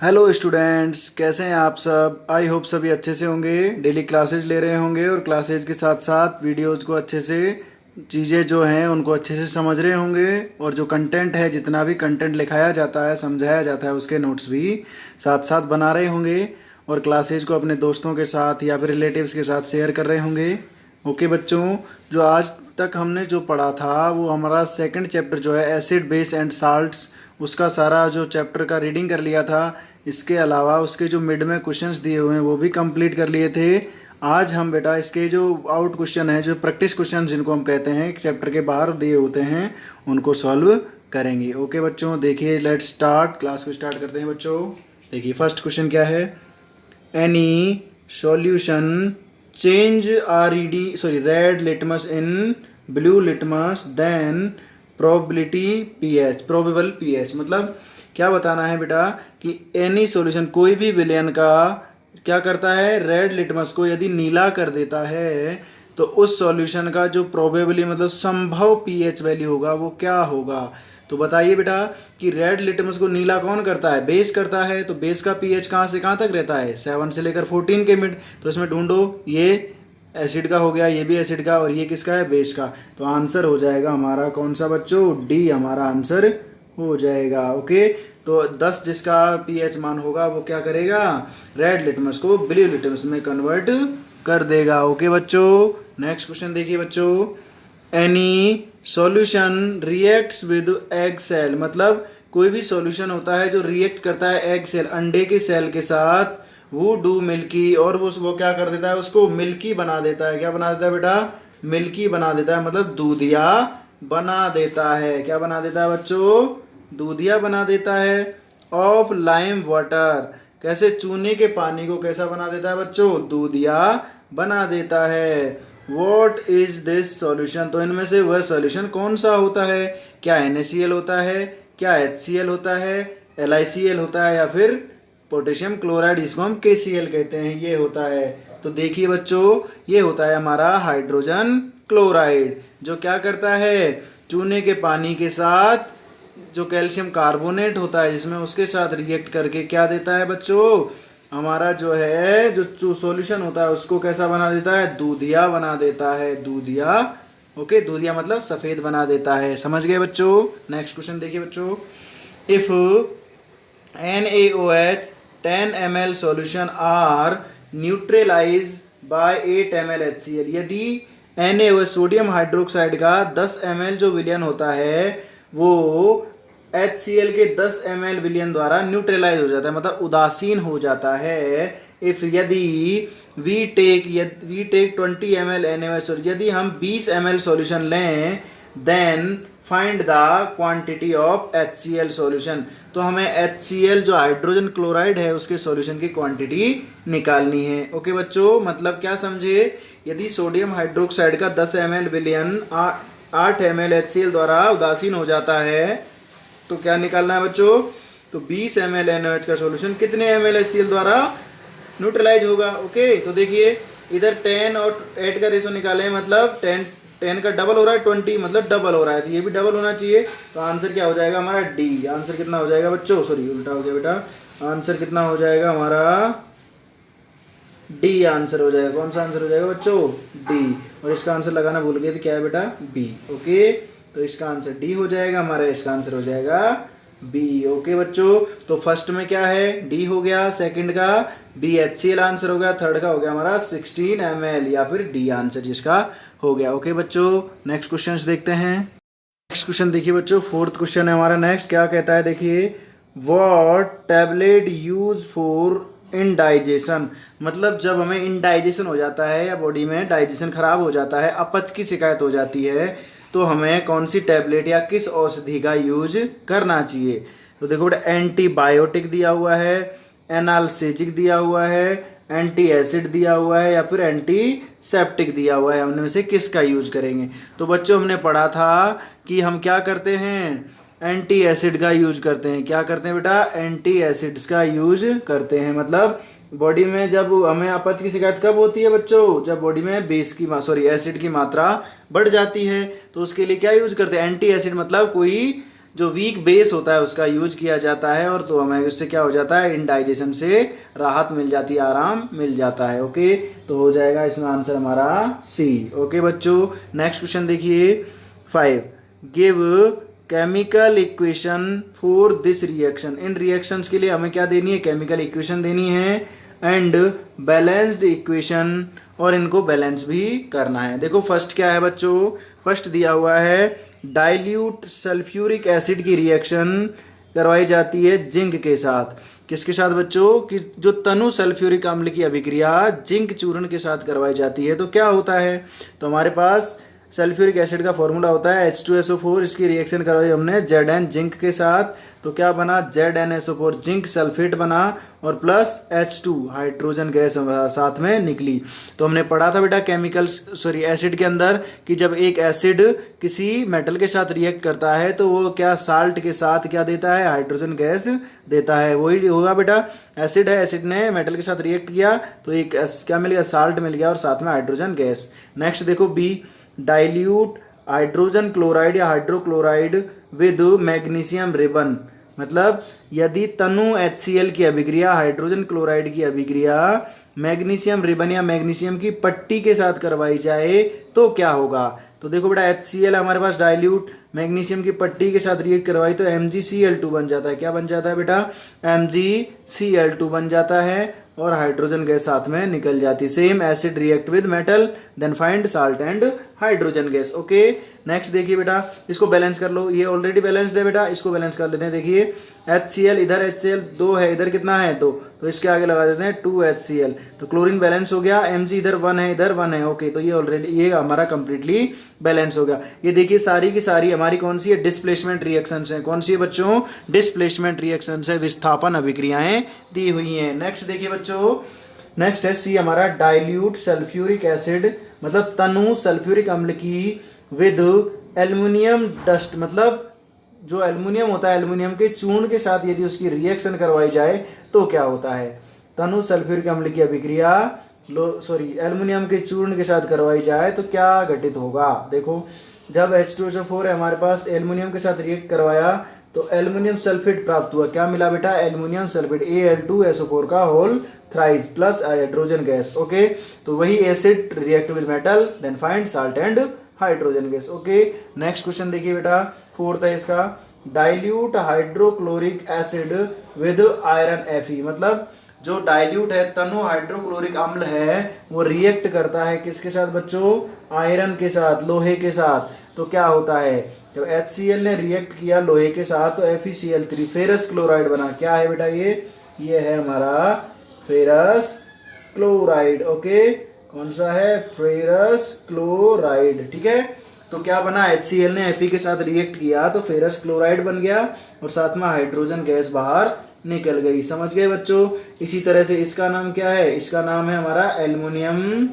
Hello students, कैसे हैं आप सब। आई होप सभी अच्छे से होंगे। डेली क्लासेज ले रहे होंगे और क्लासेज के साथ साथ वीडियोज़ को अच्छे से चीज़ें जो हैं उनको अच्छे से समझ रहे होंगे। और जो कंटेंट है, जितना भी कंटेंट लिखाया जाता है, समझाया जाता है, उसके नोट्स भी साथ साथ बना रहे होंगे और क्लासेज को अपने दोस्तों के साथ या फिर रिलेटिव्स के साथ शेयर कर रहे होंगे। ओके बच्चों, जो आज तक हमने जो पढ़ा था वो हमारा सेकंड चैप्टर जो है एसिड बेस एंड साल्ट्स, उसका सारा जो चैप्टर का रीडिंग कर लिया था। इसके अलावा उसके जो मिड में क्वेश्चंस दिए हुए हैं वो भी कंप्लीट कर लिए थे। आज हम बेटा इसके जो आउट क्वेश्चन है, जो प्रैक्टिस क्वेश्चन जिनको हम कहते हैं, चैप्टर के बाहर दिए होते हैं, उनको सॉल्व करेंगे। ओके बच्चों, देखिए लेट्स स्टार्ट। क्लास को स्टार्ट करते हैं बच्चों। देखिए फर्स्ट क्वेश्चन क्या है। Any solution change red litmus in blue litmus then probable pH. मतलब क्या बताना है बेटा कि एनी सॉल्यूशन, कोई भी विलयन का क्या करता है, रेड लिटमस को यदि नीला कर देता है तो उस सॉल्यूशन का जो प्रोबेबली मतलब संभव पीएच वैल्यू होगा वो क्या होगा। तो बताइए बेटा कि रेड लिटमस को नीला कौन करता है, बेस करता है। तो बेस का पीएच कहाँ से कहाँ तक रहता है, 7 से लेकर 14 के मिड। तो इसमें ढूंढो, ये एसिड का हो गया, ये भी एसिड का, और ये किसका है, बेस का। तो आंसर हो जाएगा हमारा कौन सा बच्चों, डी हमारा आंसर हो जाएगा। ओके, तो 10 जिसका पीएच मान होगा वो क्या करेगा, रेड लिटमस को ब्लू लिटमस में कन्वर्ट कर देगा। ओके बच्चों, नेक्स्ट क्वेश्चन देखिए बच्चों। Any solution reacts with egg shell. मतलब कोई भी सॉल्यूशन होता है जो रिएक्ट करता है एग सेल, अंडे के सेल के साथ, वो डू मिल्की, और वो क्या कर देता है, उसको मिल्की बना देता है। क्या बना देता है बेटा, मिल्की बना देता है, मतलब दूधिया बना देता है। क्या बना देता है बच्चों, दूधिया बना देता है। ऑफ लाइम वाटर, कैसे, चूने के पानी को कैसा बना देता है बच्चों, दूधिया बना देता है। वॉट इज दिस सॉल्यूशन, तो इनमें से वह सॉल्यूशन कौन सा होता है। क्या NaCl होता है, क्या HCl होता है, LiCl होता है, या फिर पोटेशियम क्लोराइड, जिसको हम KCl कहते हैं, ये होता है। तो देखिए बच्चों, ये होता है हमारा हाइड्रोजन क्लोराइड, जो क्या करता है, चूने के पानी के साथ जो कैल्शियम कार्बोनेट होता है जिसमें, उसके साथ रिएक्ट करके क्या देता है बच्चों, हमारा जो है जो सॉल्यूशन होता है उसको कैसा बना देता है, दूधिया बना देता है, दूधिया। ओके, दूधिया मतलब सफेद बना देता है। समझ गए बच्चों। नेक्स्ट क्वेश्चन देखिए बच्चों। If NaOH 10 ml solution are neutralized by 8 ml HCl, यदि NaOH सोडियम हाइड्रोक्साइड का 10 ml जो विलयन होता है वो HCl के 10 ml विलयन द्वारा न्यूट्रलाइज हो जाता है, मतलब उदासीन हो जाता है। इफ यदि वी टेक 20 ml NaOH, यदि हम 20 ml सॉल्यूशन लें, then find the quantity of HCl solution, तो हमें HCl जो हाइड्रोजन क्लोराइड है उसके सॉल्यूशन की क्वांटिटी निकालनी है। ओके बच्चों, मतलब क्या समझे, यदि सोडियम हाइड्रोक्साइड का 10 ml विलयन 8 ml HCl द्वारा उदासीन हो जाता है तो क्या निकालना है बच्चों, तो 20 ml NaOH का सॉल्यूशन कितने ml HCl द्वारा न्यूट्रलाइज होगा। ओके, तो देखिए इधर 10 और 8 का रेशो निकाले, मतलब 10 का डबल हो रहा है, 20 मतलब डबल हो रहा है, तो ये भी डबल होना चाहिए। तो आंसर क्या हो जाएगा हमारा, डी। आंसर कितना हो जाएगा बच्चों, सॉरी उल्टा हो गया बेटा, आंसर कितना हो जाएगा हमारा, डी आंसर हो जाएगा। कौन सा आंसर हो जाएगा बच्चों, डी। और इसका आंसर लगाना भूल गए थे, क्या है बेटा, बी। ओके, तो इसका आंसर डी हो जाएगा हमारा, इसका आंसर हो जाएगा बी। ओके बच्चों, तो फर्स्ट में क्या है, डी हो गया, सेकंड का बी HCl आंसर हो गया, थर्ड का हो गया हमारा 16 ml, या फिर डी आंसर जिसका हो गया। ओके बच्चों, नेक्स्ट क्वेश्चन देखते हैं। नेक्स्ट क्वेश्चन देखिए बच्चों, फोर्थ क्वेश्चन है हमारा। नेक्स्ट क्या कहता है, देखिए what tablet use for indigestion, मतलब जब हमें इनडाइजेशन हो जाता है या बॉडी में डाइजेशन खराब हो जाता है, अपच की शिकायत हो जाती है, तो हमें कौन सी टैबलेट या किस औषधि का यूज करना चाहिए। तो देखो बेटा, एंटीबायोटिक दिया हुआ है, एनाल्जेसिक दिया हुआ है, एंटी एसिड दिया हुआ है, या फिर एंटीसेप्टिक दिया हुआ है, हमने में से किसका यूज करेंगे। तो बच्चों हमने पढ़ा था कि हम क्या करते हैं, एंटी एसिड का यूज करते हैं। क्या करते हैं बेटा, एंटी एसिड्स का यूज करते हैं। मतलब बॉडी में जब हमें अपच की शिकायत कब होती है बच्चों, जब बॉडी में एसिड की मात्रा बढ़ जाती है, तो उसके लिए क्या यूज करते हैं, एंटी एसिड। मतलब कोई जो वीक बेस होता है उसका यूज किया जाता है, और तो हमें उससे क्या हो जाता है, इंडाइजेशन से राहत मिल जाती है, आराम मिल जाता है। ओके, तो हो जाएगा इसमें आंसर हमारा सी। ओके बच्चों, नेक्स्ट क्वेश्चन देखिए 5, give chemical equation for this reaction. In reactions के लिए हमें क्या देनी है, केमिकल इक्वेशन देनी है एंड बैलेंस्ड इक्वेशन, और इनको बैलेंस भी करना है। देखो फर्स्ट क्या है बच्चों, फर्स्ट दिया हुआ है डाइल्यूट सल्फ्यूरिक एसिड की रिएक्शन करवाई जाती है जिंक के साथ। किसके साथ बच्चों, कि जो तनु सल्फ्यूरिक अम्ल की अभिक्रिया जिंक चूर्ण के साथ करवाई जाती है। तो क्या होता है, तो हमारे पास सल्फ्यूरिक एसिड का फॉर्मूला होता है H2SO4, इसकी रिएक्शन करवाई हमने Zn जिंक के साथ, तो क्या बना, ZnSO4 जिंक सल्फेट बना, और प्लस H2 हाइड्रोजन गैस साथ में निकली। तो हमने पढ़ा था बेटा केमिकल एसिड के अंदर कि जब एक एसिड किसी मेटल के साथ रिएक्ट करता है तो वो क्या साल्ट के साथ क्या देता है, हाइड्रोजन गैस देता है। वही होगा बेटा, एसिड है, एसिड ने मेटल के साथ रिएक्ट किया तो एक क्या मिल गया, साल्ट मिल गया और साथ में हाइड्रोजन गैस। नेक्स्ट देखो बी, डाइल्यूट हाइड्रोजन क्लोराइड या हाइड्रोक्लोराइड विद मैग्नीशियम रिबन। मतलब यदि तनु HCl की अभिक्रिया हाइड्रोजन क्लोराइड की अभिक्रिया मैग्नीशियम रिबन या मैग्नीशियम की पट्टी के साथ करवाई जाए तो क्या होगा। तो देखो बेटा HCl हमारे पास डाइल्यूट, मैग्नीशियम की पट्टी के साथ रिएक्ट करवाई तो MgCl2 बन जाता है। क्या बन जाता है बेटा, MgCl2 बन जाता है, और हाइड्रोजन गैस साथ में निकल जाती है। Same acid react with metal then find salt and hydrogen gas. Okay, next देखिए बेटा, इसको बैलेंस कर लो, ये ऑलरेडी बैलेंस्ड है बेटा, इसको बैलेंस कर लेते हैं। देखिए HCl, इधर HCl 2 है, इधर कितना है 2, तो इसके आगे लगा देते हैं 2HCl, तो क्लोरीन बैलेंस हो गया। Mg इधर 1 है, इधर 1 है। ओके, तो ये ऑलरेडी ये हमारा कंप्लीटली बैलेंस हो गया। ये देखिए सारी की सारी हमारी कौन सी है, डिस्प्लेसमेंट रिएक्शंस हैं। कौन सी है बच्चों, डिस्प्लेसमेंट रिएक्शंस है, विस्थापन अभिक्रियाएं दी हुई हैं। नेक्स्ट देखिए बच्चों, नेक्स्ट है सी हमारा डाइल्यूट सल्फ्यूरिक एसिड, मतलब तनु सल्फ्यूरिक अम्ल की विद एल्युमिनियम डस्ट, मतलब जो एल्युमिनियम होता है एल्युमिनियम के चूर्ण के साथ यदि उसकी रिएक्शन करवाई जाए तो क्या होता है। तनु सल्फ्यूरिक अम्ल की अभिक्रिया एल्युमिनियम के चूर्ण के साथ करवाई जाए तो क्या घटित होगा। देखो जब H2SO4 है हमारे पास, एल्युमिनियम के साथ रिएक्ट करवाया तो एल्युमिनियम सल्फेट प्राप्त हुआ। क्या मिला बेटा, एल्युमिनियम सल्फेट Al2SO4 का whole thrice plus hydrogen gas. Okay, तो वही acid react with metal then find salt and hydrogen gas. Okay, next question देखिए बेटा, फोर्थ है इसका, dilute hydrochloric acid with iron Fe, मतलब जो डाइल्यूट है तनु हाइड्रोक्लोरिक अम्ल है वो रिएक्ट करता है किसके साथ बच्चों, आयरन के साथ, लोहे के साथ। तो क्या होता है, जब HCl ने रिएक्ट किया लोहे के साथ तो FeCl3 फेरस क्लोराइड बना। क्या है बेटा, ये है हमारा फेरस क्लोराइड। ओके, कौन सा है, फेरस क्लोराइड। ठीक है, तो क्या बना, HCl ने Fe के साथ रिएक्ट किया तो फेरस क्लोराइड बन गया और साथ में हाइड्रोजन गैस बाहर निकल गई। समझ गए बच्चों। इसी तरह से इसका नाम क्या है, इसका नाम है हमारा एल्युमिनियम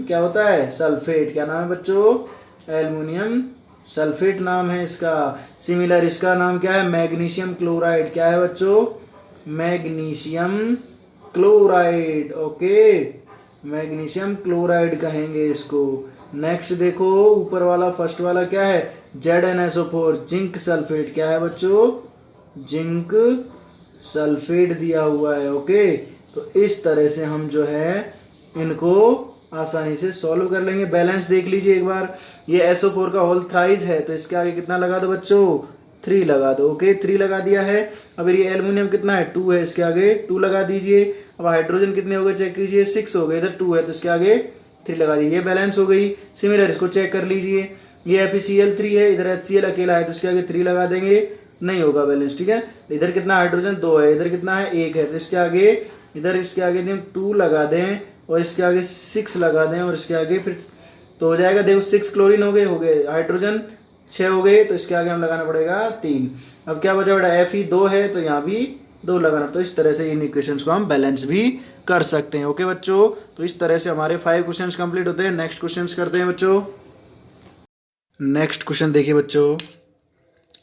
क्या होता है, सल्फेट। क्या नाम है बच्चों, एल्युमिनियम सल्फेट नाम है इसका। सिमिलर इसका नाम क्या है, मैग्नीशियम क्लोराइड। क्या है बच्चों, magnesium chloride. Okay, magnesium chloride कहेंगे इसको। नेक्स्ट देखो ऊपर वाला फर्स्ट वाला क्या है, ZnSO4 जिंक सल्फेट। क्या है बच्चों, जिंक सल्फेट दिया हुआ है। ओके, तो इस तरह से हम जो है इनको आसानी से सॉल्व कर लेंगे। बैलेंस देख लीजिए एक बार, ये SO4 का होल थ्राइस है तो इसके आगे कितना लगा दो बच्चों, 3 लगा दो। ओके, 3 लगा दिया है। अब ये एल्युमिनियम कितना है, 2 है, इसके आगे 2 लगा दीजिए। अब हाइड्रोजन कितने हो गए चेक कीजिए, 6 हो गए, इधर 2 है तो इसके आगे 3 लगा दीजिए। ये बैलेंस हो गई। सिमिलर इसको चेक कर लीजिए, ये FeCl3 है, इधर HCl अकेला है तो इसके आगे 3 लगा देंगे, नहीं होगा बैलेंस। ठीक है, इधर कितना हाइड्रोजन 2 है, इधर कितना है 1 है तो इसके आगे, इधर इसके आगे 2 लगा दें और इसके आगे 6 लगा दें और इसके आगे फिर तो हो जाएगा। देखो 6 क्लोरीन हो गए हाइड्रोजन 6 हो गए तो इसके आगे हम लगाना पड़ेगा 3। अब क्या बचा बेटा, Fe 2 है तो यहाँ भी 2 लगाना। तो इस तरह से इन इक्वेशंस को हम बैलेंस भी कर सकते हैं। ओके बच्चों, तो इस तरह से हमारे 5 क्वेश्चंस कंप्लीट होते हैं। नेक्स्ट क्वेश्चंस करते हैं बच्चों। नेक्स्ट क्वेश्चन देखिए बच्चों,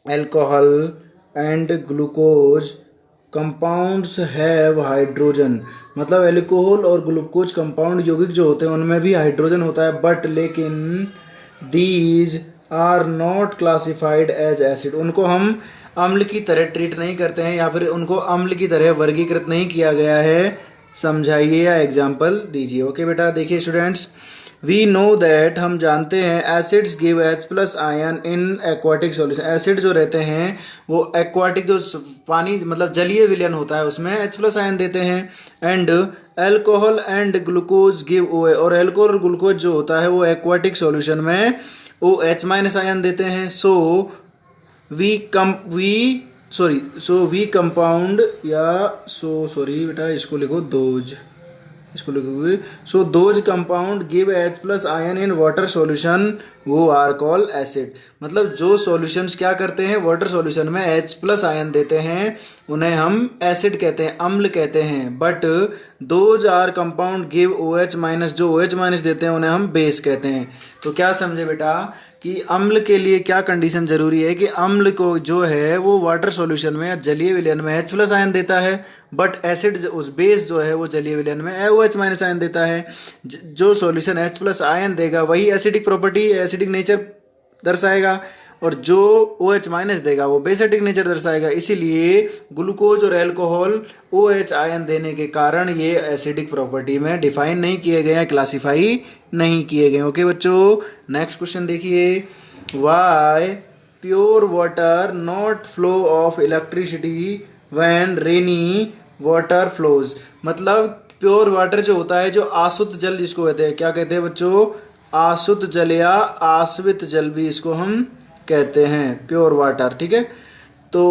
alcohol and glucose compounds have hydrogen, मतलब एल्कोहल और ग्लूकोज कंपाउंड यौगिक जो होते हैं उनमें भी हाइड्रोजन होता है, बट लेकिन these are not classified as acid, उनको हम अम्ल की तरह ट्रीट नहीं करते हैं या फिर उनको अम्ल की तरह वर्गीकृत नहीं किया गया है। समझाइए या एग्जाम्पल दीजिए। ओके बेटा, देखिए स्टूडेंट्स, वी नो दैट, हम जानते हैं acids give H plus ion इन एक्वाटिक सॉल्यूशन, एसिड जो रहते हैं वो एक्वाटिक जो पानी मतलब जलीय विलयन होता है उसमें H प्लस आयन देते हैं। And alcohol and glucose give OH, और एल्कोहल और ग्लूकोज जो होता है वो एक्वाटिक सॉल्यूशन में OH माइनस आयन देते हैं। सो वी कंपाउंड या सॉरी बेटा इसको लिखो दोज, इसको लिखोगे, so those compound give H plus ion in water solution, वो आर कॉल एसिड, मतलब जो सॉल्यूशंस क्या करते हैं वाटर सॉल्यूशन में H प्लस आयन देते हैं उन्हें हम एसिड कहते हैं, अम्ल कहते हैं। But those are compound give OH minus, जो OH माइनस देते हैं उन्हें हम बेस कहते हैं। तो क्या समझे बेटा कि अम्ल के लिए क्या कंडीशन जरूरी है कि अम्ल को जो है वो वाटर सॉल्यूशन में या जलीय विलयन में H प्लस आयन देता है, बट एसिड उस बेस जो है वो जलीय विलयन में OH माइनस आयन देता है। जो सॉल्यूशन H प्लस आयन देगा वही एसिडिक प्रॉपर्टी, एसिडिक नेचर दर्शाएगा, और जो OH माइनस देगा वो बेसिडिक नेचर दर्शाएगा। इसीलिए ग्लूकोज और अल्कोहल OH आयन देने के कारण ये एसिडिक प्रॉपर्टी में डिफाइन नहीं किए गए हैं, क्लासिफाई नहीं किए गए। ओके बच्चों, नेक्स्ट क्वेश्चन देखिए, why pure water not flow of electricity when rainy water flows, मतलब प्योर वाटर जो होता है, जो आसुत जल जिसको कहते हैं, क्या कहते हैं बच्चों, आसुत जल या आश्वित जल भी इसको हम कहते हैं, प्योर वाटर, ठीक है। तो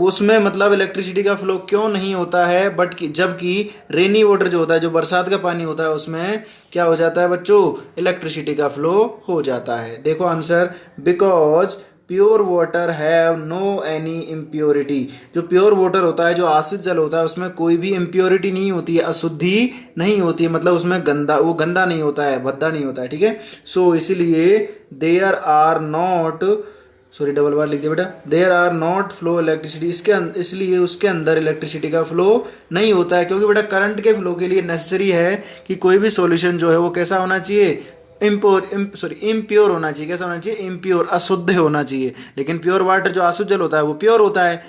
उसमें मतलब इलेक्ट्रिसिटी का फ्लो क्यों नहीं होता है, बट जबकि रेनी वाटर जो होता है, जो बरसात का पानी होता है, उसमें क्या हो जाता है बच्चों, इलेक्ट्रिसिटी का फ्लो हो जाता है। देखो answer, because pure water have no any impurity, जो प्योर वाटर होता है, जो आश्रित जल होता है, उसमें कोई भी इम्प्योरिटी नहीं होती है, अशुद्धि नहीं होती है, मतलब उसमें वो गंदा नहीं होता है, भद्दा नहीं होता है, ठीक है। सो इसीलिए there are not, sorry double बार लिख दिया बेटा, there are not flow electricity, इसलिए उसके अंदर इलेक्ट्रिसिटी का फ्लो नहीं होता है, क्योंकि बेटा करंट के फ्लो के लिए नेसेसरी है कि कोई भी सॉल्यूशन जो है वो कैसा होना चाहिए, इम्प्योर होना चाहिए। कैसा होना चाहिए, इम्प्योर, अशुद्ध होना चाहिए। लेकिन प्योर वाटर जो अशुद्ध जल होता है वो प्योर होता है,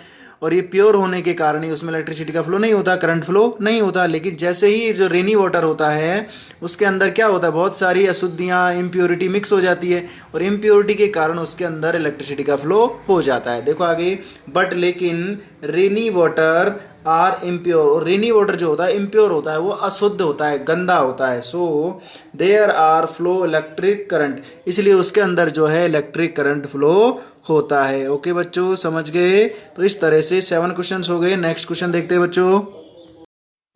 और ये प्योर होने के कारण ही उसमें इलेक्ट्रिसिटी का फ्लो नहीं होता, करंट फ्लो नहीं होता। लेकिन जैसे ही जो रेनी वाटर होता है उसके अंदर क्या होता है, बहुत सारी अशुद्धियाँ, इम्प्योरिटी मिक्स हो जाती है, और इम्प्योरिटी के कारण उसके अंदर इलेक्ट्रिसिटी का फ्लो हो जाता है। देखो आगे, बट लेकिन रेनी वाटर आर इम्प्योर, और रेनी वाटर जो होता है इम्प्योर होता है, वो अशुद्ध होता है, गंदा होता है। So there are flow electric current, इसलिए उसके अंदर जो है इलेक्ट्रिक करंट फ्लो होता है। ओके बच्चों, समझ गए। तो इस तरह से 7 क्वेश्चंस हो गए। नेक्स्ट क्वेश्चन देखते हैं बच्चों।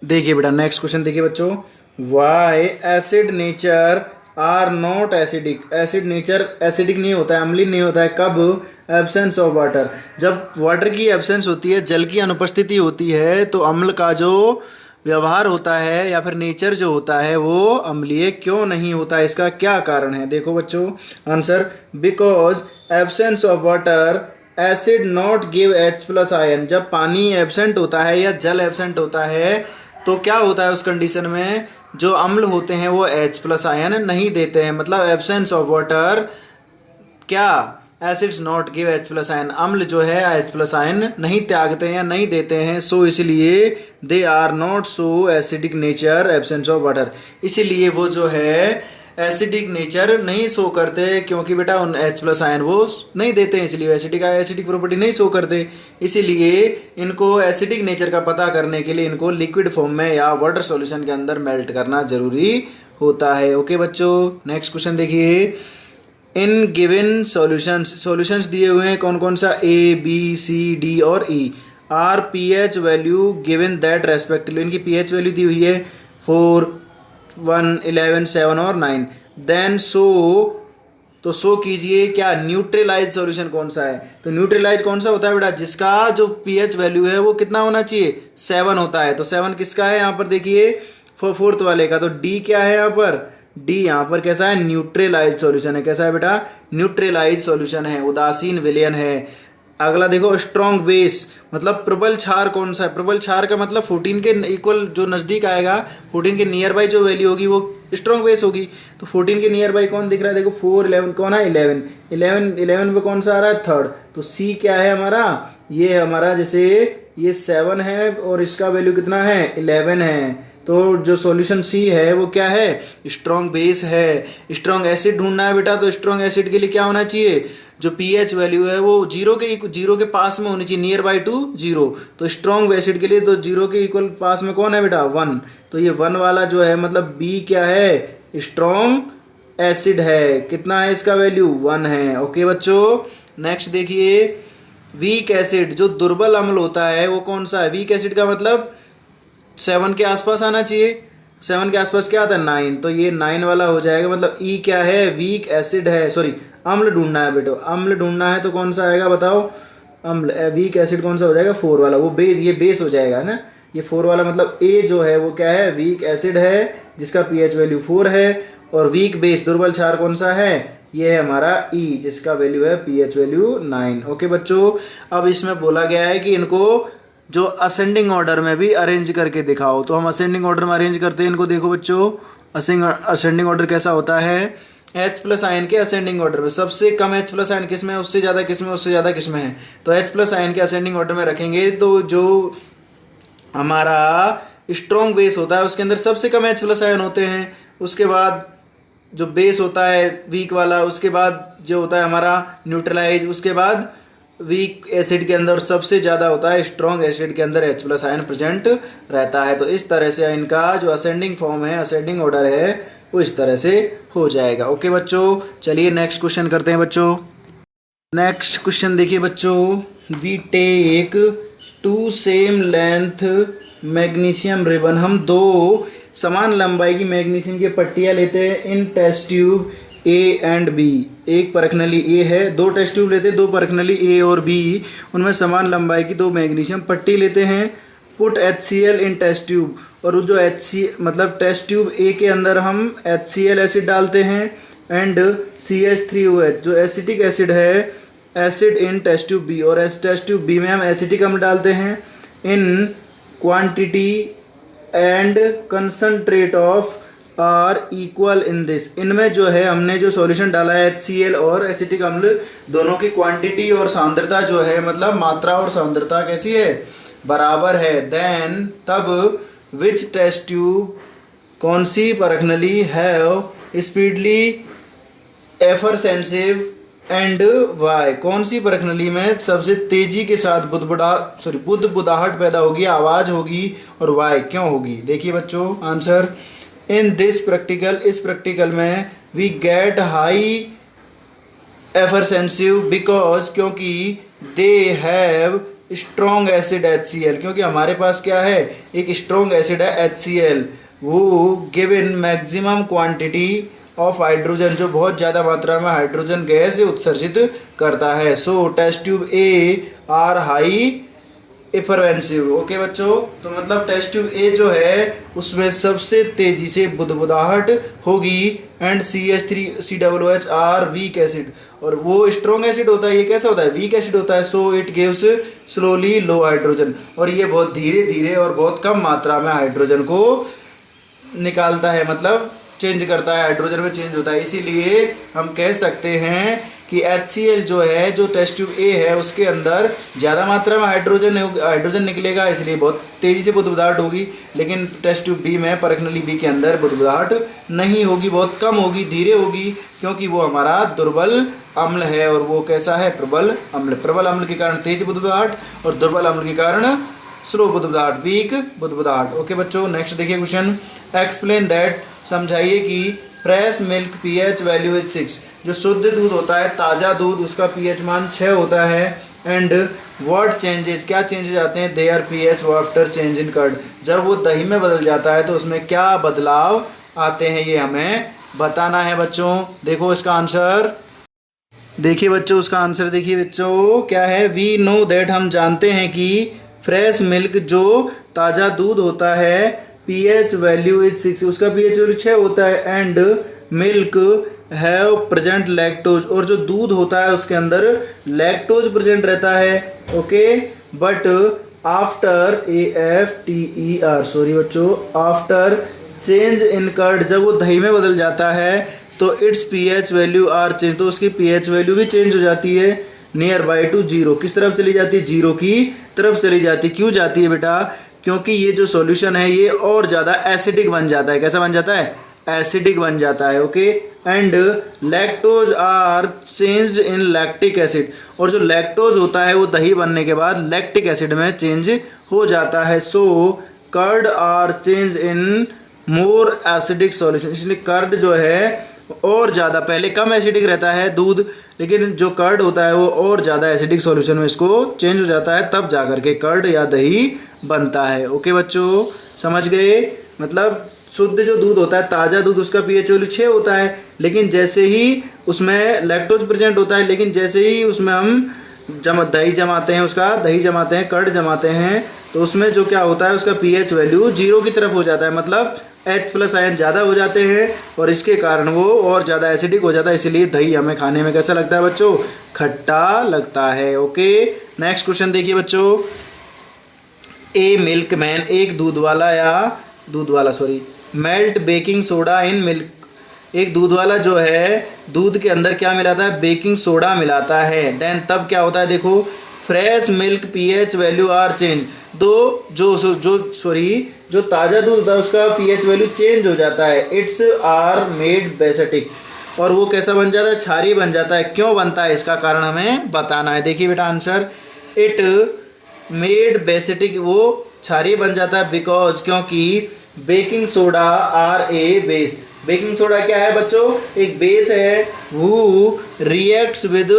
देखिए बेटा नेक्स्ट क्वेश्चन देखिए बच्चों, why acid nature are not acidic, acid nature acidic नहीं होता है, अम्लीय नहीं होता है, कब, एब्सेंस ऑफ वाटर, जब वाटर की एब्सेंस होती है, जल की अनुपस्थिति होती है, तो अम्ल का जो व्यवहार होता है या फिर नेचर जो होता है वो अम्लीय क्यों नहीं होता है, इसका क्या कारण है। देखो बच्चों answer, because absence of water acid not give H plus ion, जब पानी एब्सेंट होता है या जल एब्सेंट होता है तो क्या होता है उस कंडीशन में, जो अम्ल होते हैं वो H प्लस आयन नहीं देते हैं, मतलब एब्सेंस ऑफ वाटर क्या, acids not give H plus ion, अम्ल जो है H प्लस आयन नहीं त्यागते हैं या नहीं देते हैं। सो इसलिए they are not so acidic nature absence of water, इसीलिए वो जो है एसिडिक नेचर नहीं शो करते, क्योंकि बेटा उन H प्लस आयन वो नहीं देते हैं, इसलिए एसिडिक प्रॉपर्टी नहीं शो करते। इसीलिए इनको एसिडिक नेचर का पता करने के लिए इनको लिक्विड फॉर्म में या वाटर सॉल्यूशन के अंदर मेल्ट करना जरूरी होता है। ओके बच्चों, नेक्स्ट क्वेश्चन देखिए, इन गिवन सॉल्यूशंस दिए हुए हैं कौन कौन सा, A B C D और E, are pH value given that respectively, इनकी pH वैल्यू दी हुई है 4, 1, 11, 7 और 9। देन तो शो कीजिए क्या न्यूट्रलाइज सॉल्यूशन कौन सा है। तो न्यूट्रलाइज कौन सा होता है बेटा, जिसका जो pH वैल्यू है वो कितना होना चाहिए, 7 होता है। तो 7 किसका है यहाँ पर देखिए, फोर्थ वाले का। तो D क्या है यहाँ पर, D यहाँ पर कैसा है, न्यूट्रलाइज सॉल्यूशन है। कैसा है बेटा, न्यूट्रलाइज सॉल्यूशन है, उदासीन विलयन है। अगला देखो स्ट्रॉन्ग बेस, मतलब प्रबल क्षार कौन सा है? प्रबल क्षार का मतलब 14 के इक्वल जो नज़दीक आएगा, 14 के नियर बाई जो वैल्यू होगी वो स्ट्रॉन्ग बेस होगी। तो 14 के नियर बाई कौन दिख रहा है? देखो 4, 11 कौन है? 11, 11 पे कौन सा आ रहा है? थर्ड। तो सी क्या है हमारा? ये है हमारा, जैसे ये 7 है और इसका वैल्यू कितना है? 11 है। तो जो सॉल्यूशन सी है वो क्या है? स्ट्रॉन्ग बेस है। स्ट्रॉन्ग एसिड ढूंढना है बेटा, तो स्ट्रॉन्ग एसिड के लिए क्या होना चाहिए? जो पीएच वैल्यू है वो जीरो के पास में होनी चाहिए, नियर बाई टू जीरो। तो स्ट्रॉन्ग एसिड के लिए तो जीरो के इक्वल पास में कौन है बेटा? 1। तो ये 1 वाला जो है मतलब बी क्या है? स्ट्रॉन्ग एसिड है। कितना है इसका वैल्यू? 1 है। ओके बच्चों, नेक्स्ट देखिए वीक एसिड, जो दुर्बल अम्ल होता है वो कौन सा है? वीक एसिड का मतलब 7 के आसपास आना चाहिए। 7 के आसपास क्या आता है? 9। तो ये 9 वाला हो जाएगा। मतलब ई क्या है? वीक एसिड है। सॉरी, अम्ल ढूंढना है बेटो, अम्ल ढूंढना है तो कौन सा आएगा बताओ? अम्ल। वीक एसिड कौन सा हो जाएगा? 4 वाला। वो बेस, ये बेस हो जाएगा ना, ये 4 वाला। मतलब ए जो है वो क्या है? वीक एसिड है जिसका पीएच वैल्यू 4 है। और वीक बेस दुर्बल क्षार कौन सा है? ये है हमारा ई, जिसका वैल्यू है पीएच वैल्यू 9। ओके बच्चों, अब इसमें बोला गया है कि इनको जो असेंडिंग ऑर्डर में भी अरेंज करके दिखाओ। तो हम असेंडिंग ऑर्डर में अरेंज करते हैं इनको। देखो बच्चों, असेंडिंग ऑर्डर कैसा होता है? H प्लस आयन के असेंडिंग ऑर्डर में सबसे कम H प्लस आयन किस में है? उससे ज़्यादा किस में? उससे ज़्यादा किस में है? तो H प्लस आयन के असेंडिंग ऑर्डर में रखेंगे तो जो हमारा स्ट्रॉन्ग बेस होता है उसके अंदर सबसे कम H प्लस आयन होते हैं। उसके बाद जो बेस होता है वीक वाला, उसके बाद जो होता है हमारा न्यूट्रलाइज, उसके बाद वीक एसिड के अंदर सबसे ज़्यादा होता है स्ट्रॉन्ग एसिड के अंदर H प्लस आयन प्रेजेंट रहता है। तो इस तरह से इनका जो असेंडिंग फॉर्म है, असेंडिंग ऑर्डर है, वो इस तरह से हो जाएगा। ओके बच्चों, चलिए नेक्स्ट क्वेश्चन करते हैं बच्चों। नेक्स्ट क्वेश्चन देखिए बच्चों, we take 2 same length magnesium ribbon, हम 2 समान लंबाई की मैग्नीशियम की पट्टियाँ लेते हैं इन test tube A and B. एक परखनली ए है, 2 टेस्ट ट्यूब लेते हैं, 2 परखनली ए और बी, उनमें समान लंबाई की 2 मैग्नीशियम पट्टी लेते हैं। पुट HCl इन टेस्ट ट्यूब, और जो मतलब टेस्ट ट्यूब ए के अंदर हम HCl एसिड डालते हैं एंड CH3OH जो एसिटिक एसिड है, acid in test tube B, और टेस्ट ट्यूब बी में हम एसिटिक अम्ल डालते हैं in quantity and concentrate of are equal in this. इनमें जो है हमने जो सॉल्यूशन डाला है HCl और एसिटिक अम्ल, दोनों की क्वांटिटी और सांद्रता जो है, मतलब मात्रा और सांद्रता कैसी है? बराबर है। देन तब विच टेस्ट ट्यूब, कौन सी परखनली हैव स्पीडली एफरसेंसिव एंड वाई, कौन सी परखनली में सबसे तेजी के साथ बुदबुदाहट पैदा होगी, आवाज होगी, और वाई क्यों होगी? देखिए बच्चों आंसर, इन दिस प्रैक्टिकल, इस प्रैक्टिकल में वी गेट हाई एफरसेंसिव बिकॉज, क्योंकि they have strong acid HCl, क्योंकि हमारे पास क्या है? एक स्ट्रॉन्ग एसिड है HCl, वो given maximum quantity of hydrogen, जो बहुत ज़्यादा मात्रा में हाइड्रोजन गैस उत्सर्जित करता है। So test tube A are high effervescent. Okay बच्चों, तो मतलब टेस्ट ट्यूब ए जो है उसमें सबसे तेजी से बुदबुदाहट होगी and CH3COOH are weak acid, और वो स्ट्रॉन्ग एसिड होता है, ये कैसा होता है? वीक एसिड होता है। So it gives slowly low hydrogen, और ये बहुत धीरे धीरे और बहुत कम मात्रा में हाइड्रोजन को निकालता है, मतलब चेंज करता है, हाइड्रोजन में चेंज होता है। इसीलिए हम कह सकते हैं कि HCl जो है, जो टेस्ट ट्यूब ए है, उसके अंदर ज़्यादा मात्रा में हाइड्रोजन निकलेगा, इसलिए बहुत तेज़ी से बुदबुदाहट होगी। लेकिन टेस्ट ट्यूब बी में, परखनली बी के अंदर बुदबुदाहट नहीं होगी, बहुत कम होगी, धीरे होगी, क्योंकि वो हमारा दुर्बल अम्ल है, और वो कैसा है? प्रबल अम्ल। प्रबल अम्ल के कारण तेज बुदबुदाहट, और दुर्बल अम्ल के कारण स्लो बुदबुदाहट, वीक बुदबुदाहट। ओके बच्चों, नेक्स्ट देखिए क्वेश्चन, एक्सप्लेन दैट, समझाइए कि fresh milk pH value is 6, जो शुद्ध दूध होता है, ताज़ा दूध, उसका पीएच मान 6 होता है। एंड व्हाट चेंजेस, क्या चेंजेस आते हैं? Their pH after change in curd, जब वो दही में बदल जाता है तो उसमें क्या बदलाव आते हैं, ये हमें बताना है बच्चों। देखो इसका आंसर, देखिए बच्चों उसका आंसर देखिए बच्चों क्या है? वी नो दैट, हम जानते हैं कि फ्रेश मिल्क, जो ताज़ा दूध होता है, पीएच वैल्यू इज 6, उसका पीएच वैल्यू 6 होता है। And milk have present lactose, और जो दूध होता है उसके अंदर लैक्टोज प्रेजेंट रहता है, okay. But after AFTER, sorry बच्चों, आफ्टर चेंज इन कर्ड, जब वो दही में बदल जाता है तो it's pH value are change, तो उसकी pH वैल्यू भी चेंज हो जाती है नियर बाई टू जीरो। किस तरफ चली जाती है? जीरो की तरफ चली जाती है। क्यों जाती है बेटा? क्योंकि ये जो सॉल्यूशन है ये और ज़्यादा एसिडिक बन जाता है। कैसा बन जाता है? एसिडिक बन जाता है, okay. And lactose are changed in lactic acid, और जो लैक्टोज होता है वो दही बनने के बाद लैक्टिक एसिड में चेंज हो जाता है। So curd are change in more acidic solution, इसलिए कर्ड जो है और ज़्यादा, पहले कम एसिडिक रहता है दूध, लेकिन जो कर्ड होता है वो और ज़्यादा एसिडिक सॉल्यूशन में इसको चेंज हो जाता है, तब जा करके कर्ड या दही बनता है। ओके बच्चों, समझ गए? मतलब शुद्ध जो दूध होता है, ताज़ा दूध, उसका pH वैल्यू 6 होता है, लेकिन जैसे ही उसमें लैक्टोज प्रेजेंट होता है, लेकिन जैसे ही उसमें हम दही जमाते हैं, उसका दही जमाते हैं, कर्ड जमाते हैं, तो उसमें जो क्या होता है, उसका pH वैल्यू 0 की तरफ हो जाता है, मतलब H+ आयन ज़्यादा हो जाते हैं, और इसके कारण वो और ज़्यादा एसिडिक हो जाता है। इसलिए दही हमें खाने में कैसा लगता है बच्चों? खट्टा लगता है। ओके, नेक्स्ट क्वेश्चन देखिए बच्चों। ए मिल्कमैन, एक दूध वाला melt baking soda in milk, एक दूध वाला जो है दूध के अंदर क्या मिलाता है? बेकिंग सोडा मिलाता है। देन तब क्या होता है? देखो, fresh milk pH value are change, जो ताज़ा दूध होता है उसका pH वैल्यू चेंज हो जाता है। इट्स आर मेड बेसिटिक, और वो कैसा बन जाता है? क्षारीय बन जाता है। क्यों बनता है, इसका कारण हमें बताना है। देखिए बेटा आंसर, इट मेड बेसिटिक, वो क्षारीय बन जाता है बिकॉज, क्योंकि baking soda are a base, baking soda क्या है बच्चों? एक बेस है। वो रिएक्ट्स विद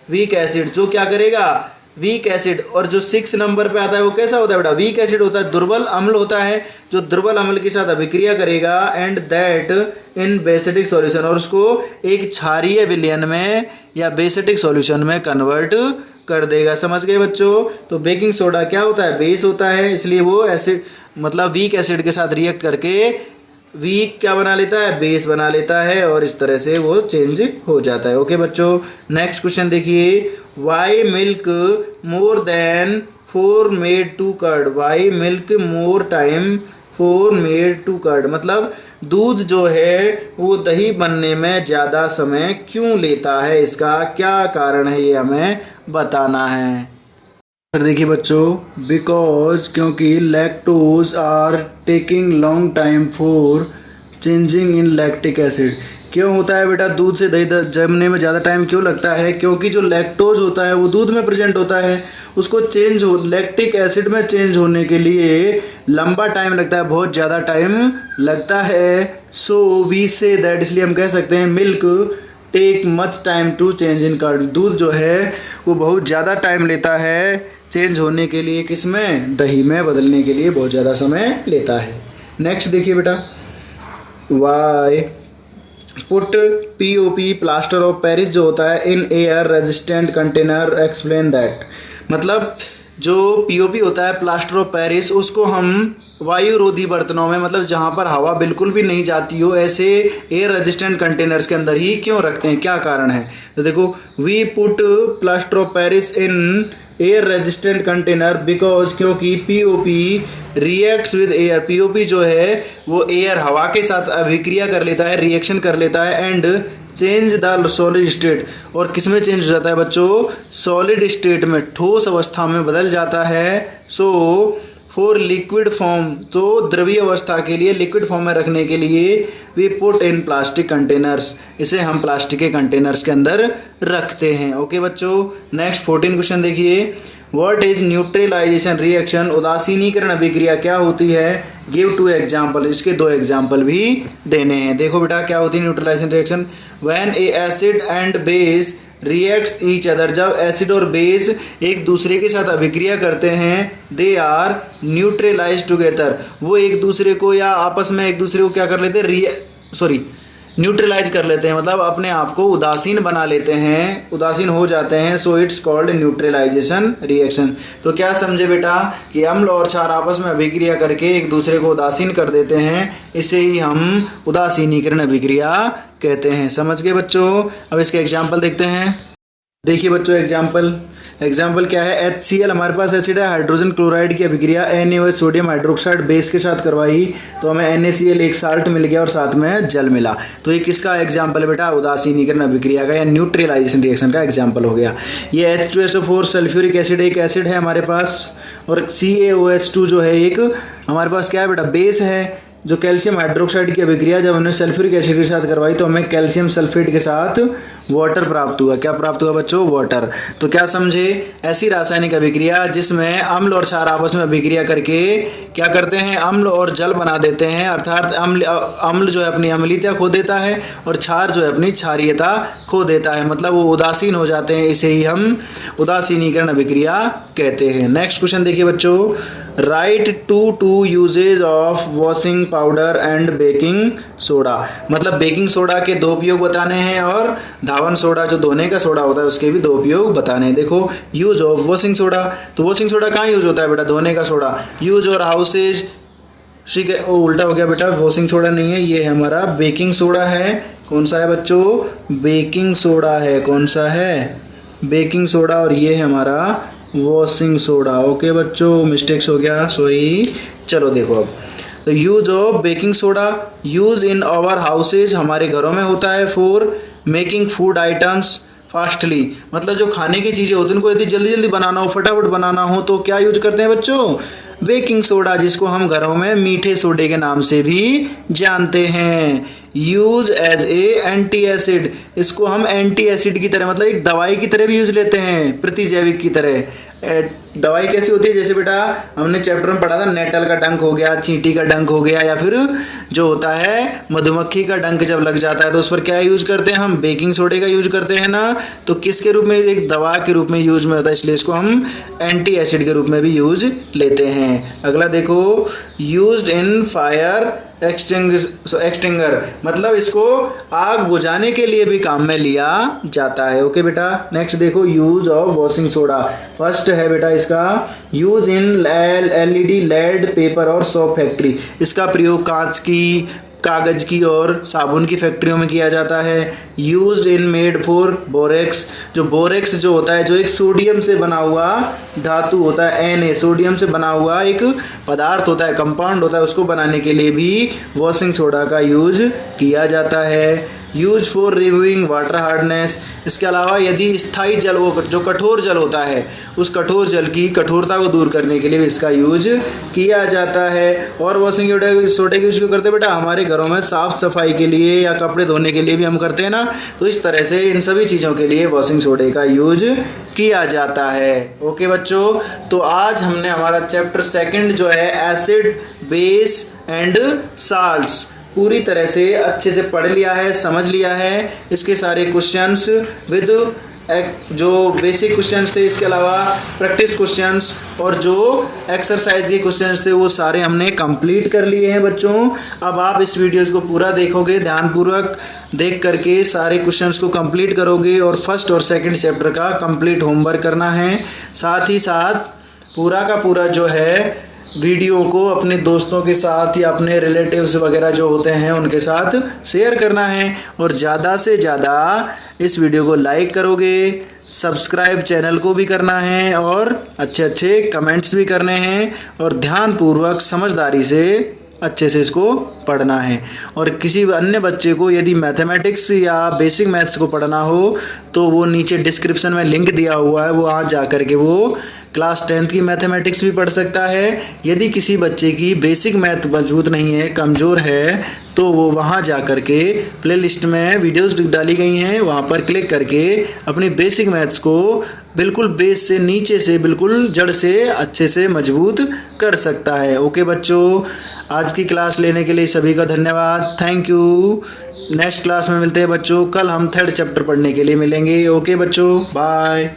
वीक एसिड, जो क्या करेगा? Weak acid. और जो 6 नंबर पे आता है वो कैसा होता है बेटा? वीक एसिड होता है, दुर्बल अम्ल होता है, जो दुर्बल अम्ल के साथ अभिक्रिया करेगा एंड दैट इन बेसिटिक सॉल्यूशन, और उसको एक क्षारीय विलयन में या बेसिटिक सॉल्यूशन में कन्वर्ट कर देगा। समझ गए बच्चों? तो बेकिंग सोडा क्या होता है? बेस होता है, इसलिए वो एसिड मतलब वीक एसिड के साथ रिएक्ट करके वीक क्या बना लेता है? बेस बना लेता है, और इस तरह से वो चेंज हो जाता है। ओके बच्चों, नेक्स्ट क्वेश्चन देखिए। Why milk more than 4 made to curd, why milk more time 4 made to curd, मतलब दूध जो है वो दही बनने में ज़्यादा समय क्यों लेता है? इसका क्या कारण है, ये हमें बताना है। फिर देखिए बच्चों, बिकॉज, क्योंकि lactose are taking long time for changing in lactic acid. क्यों होता है बेटा दूध से दही जमने में ज़्यादा टाइम क्यों लगता है? क्योंकि जो लैक्टोज होता है वो दूध में प्रेजेंट होता है, उसको लैक्टिक एसिड में चेंज होने के लिए लंबा टाइम लगता है, बहुत ज़्यादा टाइम लगता है। सो वी से दैट, इसलिए हम कह सकते हैं milk take much time to change in curd, दूध जो है वो बहुत ज़्यादा टाइम लेता है चेंज होने के लिए, किसमें? दही में बदलने के लिए बहुत ज़्यादा समय लेता है। नेक्स्ट देखिए बेटा, why put POP plaster of Paris जो होता है in air resistant container, explain that. मतलब जो POP होता है प्लास्टर ऑफ पेरिस, उसको हम वायुरोधी बर्तनों में, मतलब जहाँ पर हवा बिल्कुल भी नहीं जाती हो, ऐसे एयर रेजिस्टेंट कंटेनर्स के अंदर ही क्यों रखते हैं? क्या कारण है? तो देखो, we put plaster of Paris in air resistant container because, क्योंकि POP reacts with air, POP जो है वो एयर, हवा के साथ अभिक्रिया कर लेता है, रिएक्शन कर लेता है, and change the solid state, और किस में चेंज हो जाता है बच्चों? सॉलिड स्टेट में, ठोस अवस्था में बदल जाता है। सो फॉर लिक्विड फॉर्म, तो द्रवीय अवस्था के लिए, लिक्विड फॉर्म में रखने के लिए we put in plastic containers, इसे हम प्लास्टिक के कंटेनर्स के अंदर रखते हैं। ओके बच्चों, नेक्स्ट 14 क्वेश्चन देखिए। व्हाट इज न्यूट्रलाइजेशन रिएक्शन, उदासीनीकरण अभिक्रिया क्या होती है? गिव 2 एग्जाम्पल, इसके 2 एग्जाम्पल भी देने हैं। देखो बेटा क्या होती है neutralisation reaction. When a acid and base reacts each other, जब एसिड और बेस एक दूसरे के साथ अभिक्रिया करते हैं, दे आर न्यूट्रलाइज टुगेदर, वो एक दूसरे को या आपस में एक दूसरे को क्या कर लेते हैं? न्यूट्रलाइज कर लेते हैं, मतलब अपने आप को उदासीन बना लेते हैं, उदासीन हो जाते हैं। So it's called neutralisation reaction. तो क्या समझे बेटा कि अम्ल और क्षार आपस में अभिक्रिया करके एक दूसरे को उदासीन कर देते हैं, इसे ही हम उदासीनीकरण अभिक्रिया कहते हैं। समझ गए बच्चों? अब इसके एग्जाम्पल देखते हैं। देखिए बच्चों एग्जाम्पल क्या है। HCl हमारे पास एसिड है, हाइड्रोजन क्लोराइड की अभिक्रिया NaOH सोडियम हाइड्रोक्साइड बेस के साथ करवाई तो हमें NaCl एक साल्ट मिल गया और साथ में जल मिला। तो ये किसका एग्जाम्पल है बेटा? उदासीनीकरण अभिक्रिया का या न्यूट्रलाइजेशन रिएक्शन का एग्जाम्पल हो गया। ये H2SO4 सल्फ्यूरिक एसिड एक एसिड है हमारे पास, और CaOH2 जो है एक हमारे पास क्या है बेटा? बेस है। जो कैल्शियम हाइड्रोक्साइड की अभिक्रिया जब हमने सल्फ्यूरिक एसिड के साथ करवाई तो हमें कैल्शियम सल्फेट के साथ वाटर प्राप्त हुआ। क्या प्राप्त हुआ बच्चों? वाटर। तो क्या समझे? ऐसी रासायनिक अभिक्रिया जिसमें अम्ल और क्षार आपस में अभिक्रिया करके क्या करते हैं? अम्ल और जल बना देते हैं, अर्थात अम्ल जो है अपनी अम्लीयता खो देता है और क्षार जो है अपनी क्षारीयता खो देता है, मतलब वो उदासीन हो जाते हैं। इसे ही हम उदासीनीकरण अभिक्रिया कहते हैं। नेक्स्ट क्वेश्चन देखिए बच्चों, write two uses of washing powder and baking soda. मतलब बेकिंग सोडा के दो उपयोग बताने हैं और धावन सोडा जो धोने का सोडा होता है उसके भी दो उपयोग बताने हैं। देखो यूज ऑफ वॉशिंग सोडा, तो वॉशिंग सोडा कहाँ यूज होता है बेटा? धोने का सोडा। यूज और हाउसेज, ठीक है, वो उल्टा हो गया बेटा, वॉशिंग सोडा नहीं है, ये हमारा बेकिंग सोडा है। कौन सा है बच्चों? बेकिंग सोडा है। कौन सा है? Baking soda. और ये है हमारा वॉशिंग सोडा। ओके बच्चों, मिस्टेक्स हो गया, सॉरी। चलो देखो अब, तो use of baking soda, use in our houses, हमारे घरों में होता है। For making food items fastly, मतलब जो खाने की चीज़ें होती हैं उनको यदि जल्दी जल्दी बनाना हो, फटाफट बनाना हो तो क्या यूज करते हैं बच्चों? बेकिंग सोडा, जिसको हम घरों में मीठे सोडे के नाम से भी जानते हैं। Use as a anti acid, इसको हम एंटी एसिड की तरह, मतलब एक दवाई की तरह भी यूज लेते हैं, प्रतिजैविक की तरह। दवाई कैसी होती है? जैसे बेटा हमने चैप्टर में पढ़ा था, नेटल का डंक हो गया, चींटी का डंक हो गया, या फिर जो होता है मधुमक्खी का डंक जब लग जाता है तो उस पर क्या यूज करते हैं? हम बेकिंग सोडे का यूज करते हैं ना। तो किसके रूप में? एक दवा के रूप में यूज में होता है, इसलिए इसको हम एंटी एसिड के रूप में भी यूज लेते हैं। अगला देखो, यूज्ड इन फायर एक्सटिंगर, मतलब इसको आग बुझाने के लिए भी काम में लिया जाता है। ओके बेटा, नेक्स्ट देखो, use of washing soda. First है बेटा इसका use in LED, lead, paper और सोप फैक्ट्री। इसका प्रयोग कांच की, कागज की और साबुन की फैक्ट्रियों में किया जाता है। Used in made for borax, जो बोरेक्स जो होता है, जो एक सोडियम से बना हुआ धातु होता है, Na, सोडियम से बना हुआ एक पदार्थ होता है, कंपाउंड होता है, उसको बनाने के लिए भी वॉशिंग सोडा का यूज किया जाता है। Use for removing water hardness, इसके अलावा यदि स्थायी जल, वो जो कठोर जल होता है, उस कठोर जल की कठोरता को दूर करने के लिए भी इसका यूज किया जाता है। और वॉशिंग सोडे का यूज क्यों करते हैं बेटा? हमारे घरों में साफ सफाई के लिए या कपड़े धोने के लिए भी हम करते हैं ना, तो इस तरह से इन सभी चीज़ों के लिए वॉशिंग सोडे का यूज किया जाता है। ओके बच्चों, तो आज हमने हमारा चैप्टर 2 जो है एसिड, बेस एंड साल्ट्स पूरी तरह से अच्छे से पढ़ लिया है, समझ लिया है। इसके सारे क्वेश्चंस विद जो बेसिक क्वेश्चंस थे, इसके अलावा प्रैक्टिस क्वेश्चंस और जो एक्सरसाइज के क्वेश्चंस थे वो सारे हमने कंप्लीट कर लिए हैं बच्चों। अब आप इस वीडियोस को पूरा देखोगे, ध्यानपूर्वक देख करके सारे क्वेश्चंस को कंप्लीट करोगे और फर्स्ट और सेकंड चैप्टर का कंप्लीट होमवर्क करना है। साथ ही साथ पूरा का पूरा जो है वीडियो को अपने दोस्तों के साथ या अपने रिलेटिव्स वगैरह जो होते हैं उनके साथ शेयर करना है और ज़्यादा से ज़्यादा इस वीडियो को लाइक करोगे, सब्सक्राइब चैनल को भी करना है और अच्छे अच्छे कमेंट्स भी करने हैं और ध्यानपूर्वक समझदारी से अच्छे से इसको पढ़ना है। और किसी अन्य बच्चे को यदि मैथमेटिक्स या बेसिक मैथ्स को पढ़ना हो तो वो नीचे डिस्क्रिप्शन में लिंक दिया हुआ है, वो वहाँ जा कर के वो क्लास 10th की मैथमेटिक्स भी पढ़ सकता है। यदि किसी बच्चे की बेसिक मैथ मजबूत नहीं है, कमज़ोर है, तो वो वहाँ जा कर के प्लेलिस्ट में वीडियोस डाली गई हैं, वहाँ पर क्लिक करके अपनी बेसिक मैथ्स को बिल्कुल बेस से, नीचे से, बिल्कुल जड़ से अच्छे से मजबूत कर सकता है। ओके बच्चों, आज की क्लास लेने के लिए सभी का धन्यवाद, थैंक यू। नेक्स्ट क्लास में मिलते हैं बच्चों, कल हम 3rd चैप्टर पढ़ने के लिए मिलेंगे। ओके बच्चों, बाय।